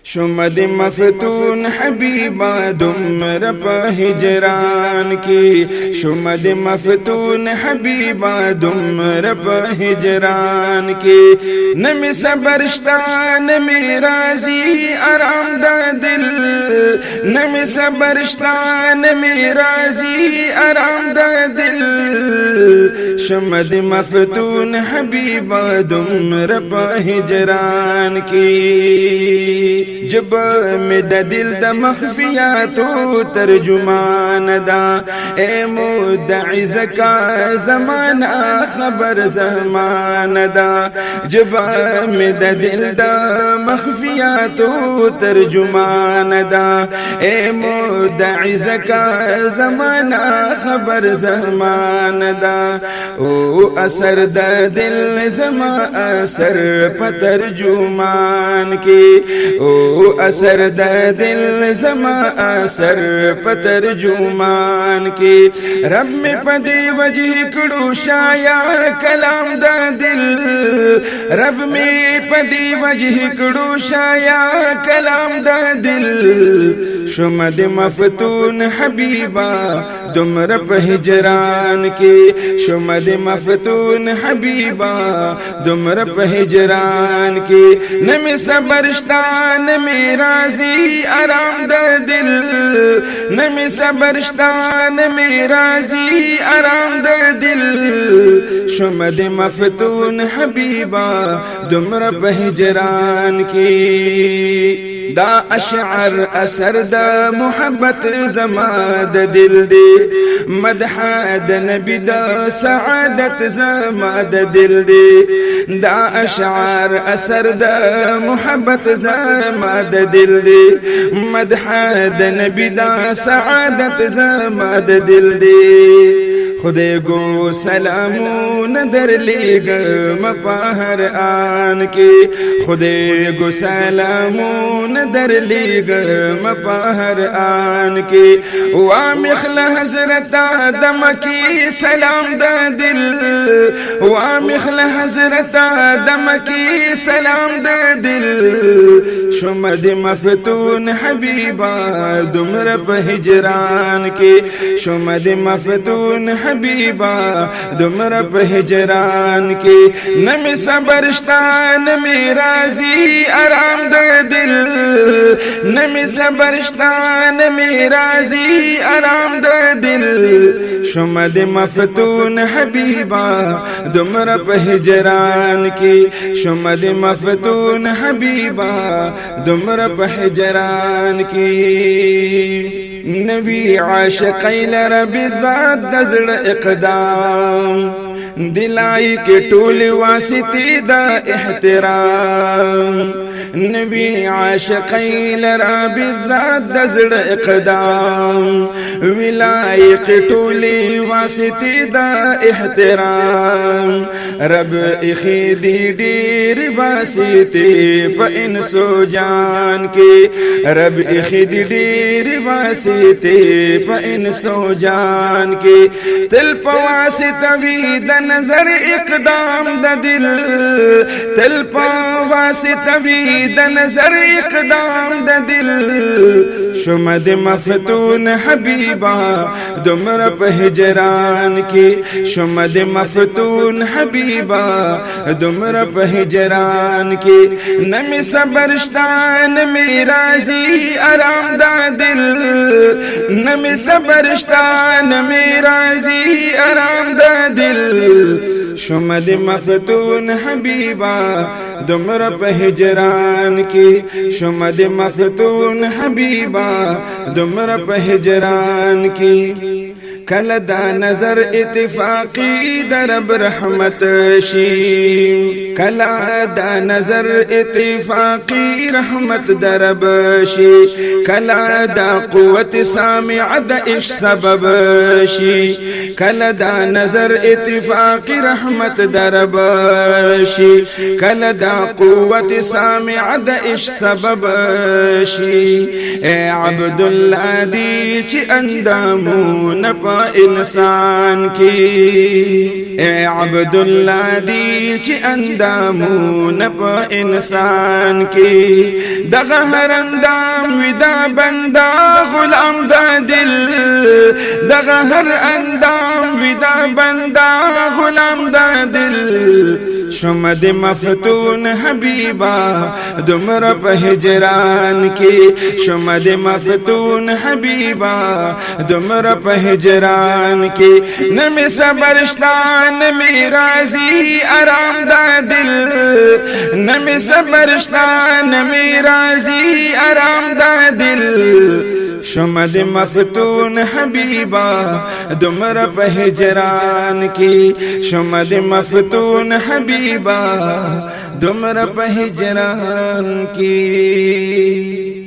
شمد مفتون حبیبا دمر پا ہجران کی شمد مفتون حبیبا دمر پا ہجران کی نمی صبرشتان نمی راضی آرام دا دل نمی صبرشتان نمی راضی آرام دا دل شمد مفتون حبیبا دمر پا ہجران کی جب میں دا دل دا مخفیاتو ترجمان دا اے مدعی زکا زمانہ خبر زمان دا جب میں دا دل دا مخفیاتو ترجمان دا اے مدعی زکا زمانہ خبر زمان دا او اثر دا دل زما اثر پترجمان کی او اثر دا دل زما اثر پترجمان کی رب میں پدی وجہ کڑو شایا کلام دا دل رب میں پدی وجہ کڑو شایا کلام دا دل شمد مفتون حبیبا دمر پہ ہجران کی شمد مفتون حبیبا دمر پہ ہجران کی نمی صبرشتان نمی راضی آرام دا دل نمی صبرشتان نمی راضی آرام دا دل شمد مفتون حبیبا دمر پہ ہجران کی دا اشعر اثر دا محبت زماد دل دی مدح دا نبی دا سعادت زماد دل دی دا اشعر اثر دا محبت زماد دل دی مدح دا نبی دا سعادت زماد دل دی خدے گو سلامون در لیگم پاہر آن کی خدے گو سلامون در لیگم پاہر آن کی وامخل حضرت آدم کی سلام دا دل وامخل حضرت آدم کی سلام دا دل شمد مفتون حبیبا دمر پہ ہجران کی شمد مفتون حبیبا دمر پہ ہجران کی نمی صبرشتان نمی راضی آرام دا دل نمی صبرشتان نمی راضی آرام دا دل شمد مفتون حبیبا دمر پہ ہجران کی شمد مفتون حبیبا دمر پہ ہجران کی نبی عاشقی لرب ذات دزڑ اقدام دلائی کے ٹول واسطی دا احترام نبی عاشقی لرب ذات دزڑ اقدام ولائی کے ٹول واسطی دا احترام رب اخی دی دیر واسطی پا انسو جان کی رب اخی دی دیر واسطی پا انسو جان کی تل پا واسطہ بھی دا نظر اقدام دا دل تل پا واسطہ بھی دا نظر اقدام دا دل شمد مفتون حبیبا دمر پہ ہجران کی شمد مفتون حبیبا دمر پہ ہجران کی نمی صبرشتان نمی راضی آرام دا دل نمی صبرشتان نمی راضی آرام دا دل شمد مفتون حبیبا دمر پہ ہجران کی شمد مفتون حبیبا دمر پہ ہجران کی کل دا نظر اتفاقی درب رحمت شی کل دا نظر اتفاقی رحمت درب شی کل دا قوت سامع دا عشق سبب شی کل دا نظر اتفاقی رحمت درب شی کل دا قوت سامع دا عشق سبب شی اے عبداللہ دی چی اندامون پا انسان کی اے عبداللہ دی چی اندامون پا انسان کی دغه هر اندام ودا بندا غلام دا دل دغه هر اندام ودا بندا غلام دا دل شمد مفتون حبیبا دمر پا ہجران کی شمد مفتون حبیبا دمر پا ہجران کی نمی صبرشتان نمی رازی آرام دا دل نمی صبرشتان نمی رازی آرام دا دل شمد مفتون حبیبا دمر پا ہجران کی شمد مفتون حبیبا دمر پا ہجران کی